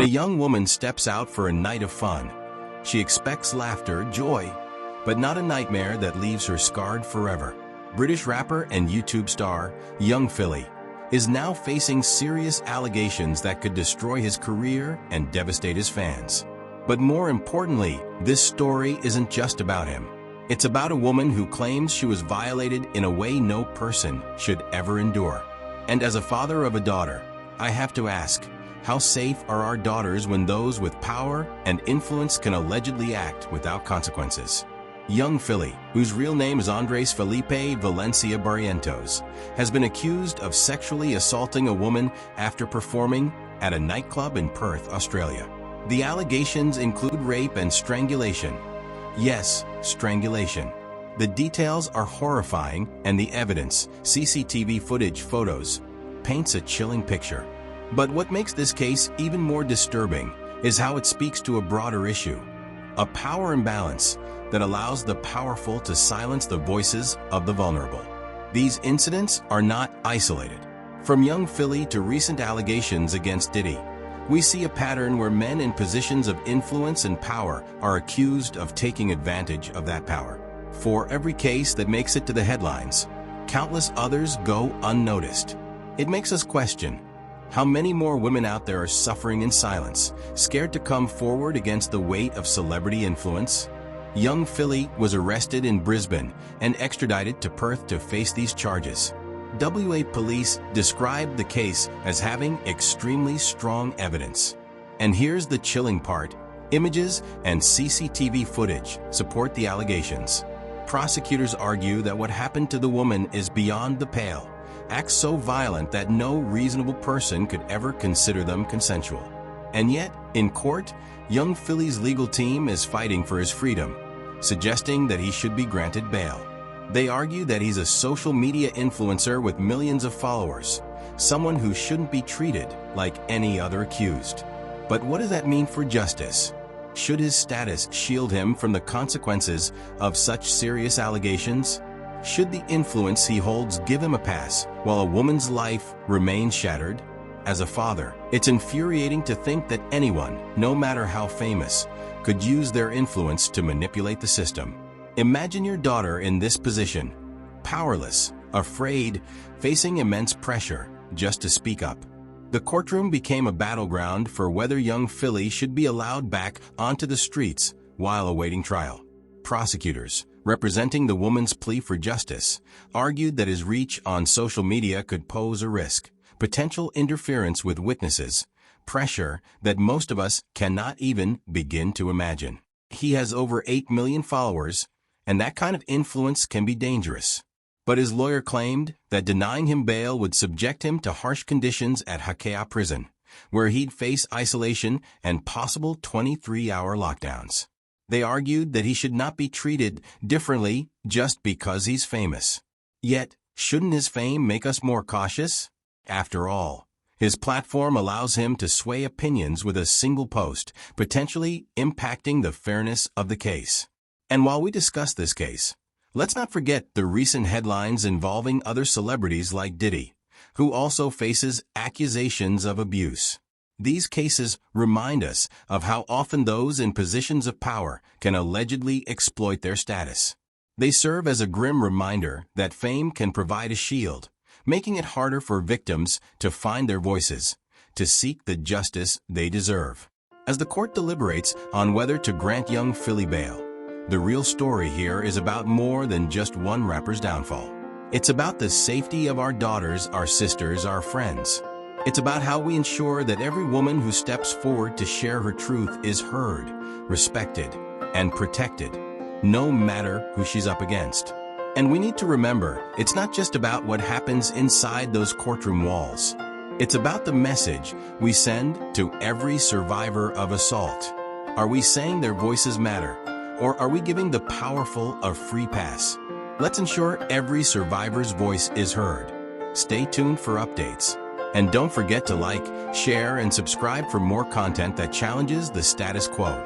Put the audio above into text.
When a young woman steps out for a night of fun, she expects laughter, joy, but not a nightmare that leaves her scarred forever. British rapper and YouTube star Young Philly is now facing serious allegations that could destroy his career and devastate his fans. But more importantly, this story isn't just about him. It's about a woman who claims she was violated in a way no person should ever endure. And as a father of a daughter, I have to ask, how safe are our daughters when those with power and influence can allegedly act without consequences? Young Philly, whose real name is Andres Felipe Valencia Barrientos, has been accused of sexually assaulting a woman after performing at a nightclub in Perth, Australia. The allegations include rape and strangulation. Yes, strangulation. The details are horrifying, and the evidence, CCTV footage, photos, paints a chilling picture. But what makes this case even more disturbing is how it speaks to a broader issue, a power imbalance that allows the powerful to silence the voices of the vulnerable. These incidents are not isolated. From Young Philly to recent allegations against Diddy, we see a pattern where men in positions of influence and power are accused of taking advantage of that power. For every case that makes it to the headlines, countless others go unnoticed. It makes us question, how many more women out there are suffering in silence, scared to come forward against the weight of celebrity influence? Young Philly was arrested in Brisbane and extradited to Perth to face these charges. WA police described the case as having extremely strong evidence. And here's the chilling part: images and CCTV footage support the allegations. Prosecutors argue that what happened to the woman is beyond the pale, acts so violent that no reasonable person could ever consider them consensual. And yet, in court, Young Philly's legal team is fighting for his freedom, suggesting that he should be granted bail. They argue that he's a social media influencer with millions of followers, someone who shouldn't be treated like any other accused. But what does that mean for justice? Should his status shield him from the consequences of such serious allegations? Should the influence he holds give him a pass while a woman's life remains shattered? As a father, it's infuriating to think that anyone, no matter how famous, could use their influence to manipulate the system. Imagine your daughter in this position, powerless, afraid, facing immense pressure just to speak up. The courtroom became a battleground for whether Young Philly should be allowed back onto the streets while awaiting trial. Prosecutors, representing the woman's plea for justice, argued that his reach on social media could pose a risk, potential interference with witnesses, pressure that most of us cannot even begin to imagine. He has over 8 million followers, and that kind of influence can be dangerous. But his lawyer claimed that denying him bail would subject him to harsh conditions at Hakea prison, where he'd face isolation and possible 23-hour lockdowns. They argued that he should not be treated differently just because he's famous. Yet, shouldn't his fame make us more cautious? After all, his platform allows him to sway opinions with a single post, potentially impacting the fairness of the case. And while we discuss this case, let's not forget the recent headlines involving other celebrities like Diddy, who also faces accusations of abuse. These cases remind us of how often those in positions of power can allegedly exploit their status. They serve as a grim reminder that fame can provide a shield, making it harder for victims to find their voices, to seek the justice they deserve. As the court deliberates on whether to grant Young Philly bail, the real story here is about more than just one rapper's downfall. It's about the safety of our daughters, our sisters, our friends. It's about how we ensure that every woman who steps forward to share her truth is heard, respected, and protected, no matter who she's up against. And we need to remember, it's not just about what happens inside those courtroom walls. It's about the message we send to every survivor of assault. Are we saying their voices matter, or are we giving the powerful a free pass? Let's ensure every survivor's voice is heard. Stay tuned for updates. And don't forget to like, share, and subscribe for more content that challenges the status quo.